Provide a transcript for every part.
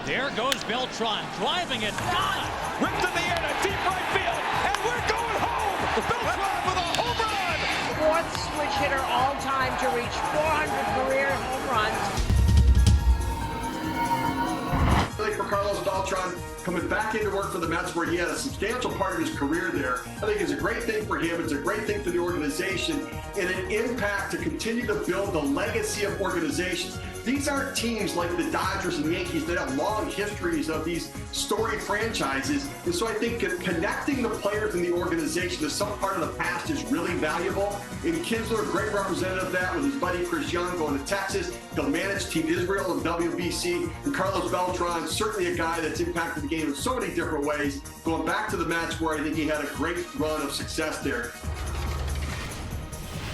There goes Beltrán, driving it, got it! Ripped in the air to deep right field, and we're going home! Beltrán with a home run! Fourth switch hitter all time to reach 400 career home runs. I think for Carlos Beltrán, coming back into work for the Mets where he had a substantial part of his career there, I think it's a great thing for him. It's a great thing for the organization and an impact to continue to build the legacy of organizations. These aren't teams like the Dodgers and Yankees that have long histories of these storied franchises. And so I think connecting the players in the organization to some part of the past is really valuable. And Kinsler, a great representative of that with his buddy Chris Young going to Texas. He'll manage Team Israel and WBC. And Carlos Beltrán, certainly a guy that's impacted the game in so many different ways. Going back to the Mets where I think he had a great run of success there.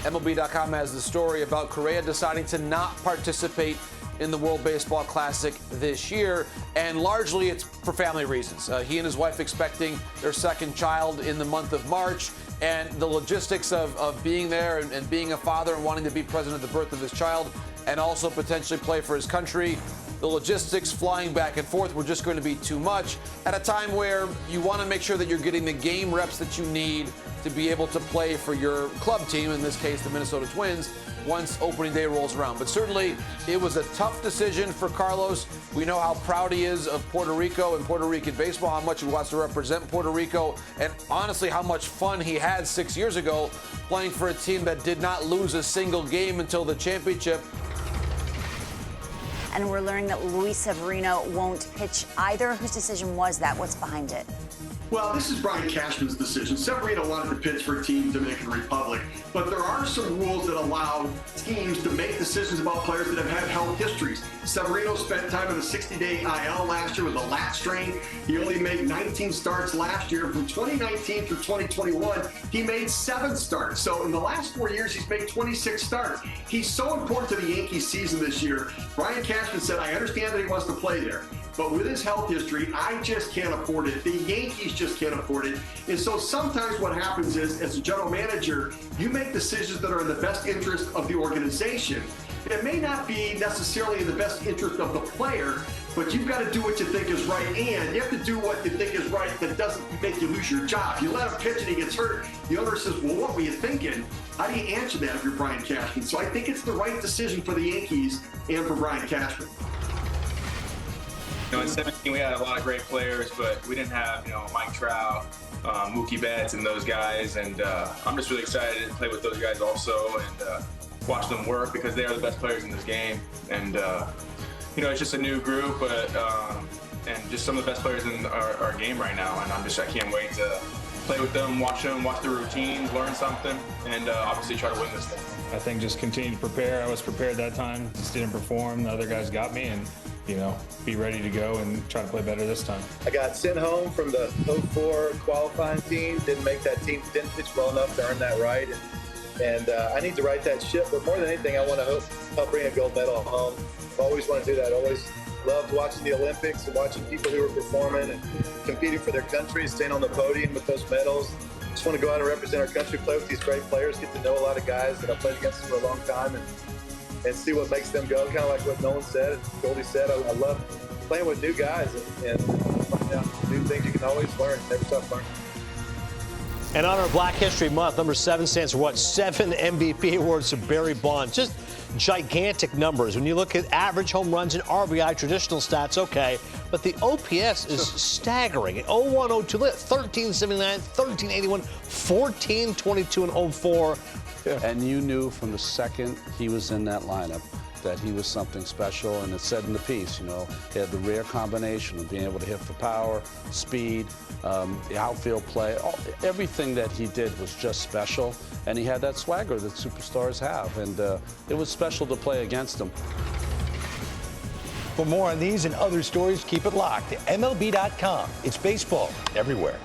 MLB.com has the story about Correa deciding to not participate in the World Baseball Classic this year, and largely it's for family reasons. He and his wife expecting their second child in the month of March, and the logistics of being there and being a father and wanting to be present at the birth of his child and also potentially play for his country. The logistics flying back and forth were just going to be too much at a time where you want to make sure that you're getting the game reps that you need to be able to play for your club team, in this case the Minnesota Twins, once opening day rolls around. But certainly it was a tough decision for Carlos. We know how proud he is of Puerto Rico and Puerto Rican baseball, how much he wants to represent Puerto Rico, and honestly how much fun he had 6 years ago playing for a team that did not lose a single game until the championship. And we're learning that Luis Severino won't pitch either. Whose decision was that? What's behind it? Well, this is Brian Cashman's decision. Severino wanted to pitch for Team Dominican Republic, but there are some rules that allow teams to make decisions about players that have had health histories. Severino spent time in a 60-day IL last year with a lat strain. He only made 19 starts last year. From 2019 through 2021, he made 7 starts. So in the last 4 years, he's made 26 starts. He's so important to the Yankees season this year. Brian Cashman said, I understand that he wants to play there, but with his health history, I just can't afford it. The Yankees just can't afford it. And so sometimes what happens is, as a general manager, you make decisions that are in the best interest of the organization. It may not be necessarily in the best interest of the player, but you've got to do what you think is right, and you have to do what you think is right that doesn't make you lose your job. You let him pitch and he gets hurt, the owner says, well, what were you thinking? How do you answer that if you're Brian Cashman? So I think it's the right decision for the Yankees and for Brian Cashman. You know, in 2017, we had a lot of great players, but we didn't have, Mike Trout, Mookie Betts, and those guys. And I'm just really excited to play with those guys also and watch them work because they are the best players in this game. And, it's just a new group, but and just some of the best players in our game right now. And I can't wait to play with them, watch the routines, learn something, and obviously try to win this thing. I think just continue to prepare. I was prepared that time, just didn't perform. The other guys got me, and be ready to go and try to play better this time. I got sent home from the 04 qualifying team, didn't make that team, didn't pitch well enough to earn that right. And I need to right that ship, but more than anything, I want to help bring a gold medal home. I've always wanted to do that. Always loved watching the Olympics and watching people who were performing and competing for their country, staying on the podium with those medals. Just want to go out and represent our country, play with these great players, get to know a lot of guys that I've played against for a long time, and see what makes them go, kind of like what Nolan said and Goldie said. I love playing with new guys and finding out new things you can always learn, never stop learning. And on our Black History Month, number 7 stands for 7 MVP awards to Barry Bonds. Just gigantic numbers. When you look at average home runs and RBI, traditional stats, okay, but the OPS is staggering. 01, 02, 1379, 1381, 1422, and 04. Yeah. And you knew from the second he was in that lineup that he was something special, and it said in the piece, he had the rare combination of being able to hit for power, speed, the outfield play. Everything that he did was just special, and he had that swagger that superstars have, and it was special to play against him. For more on these and other stories, keep it locked to MLB.com. It's baseball everywhere.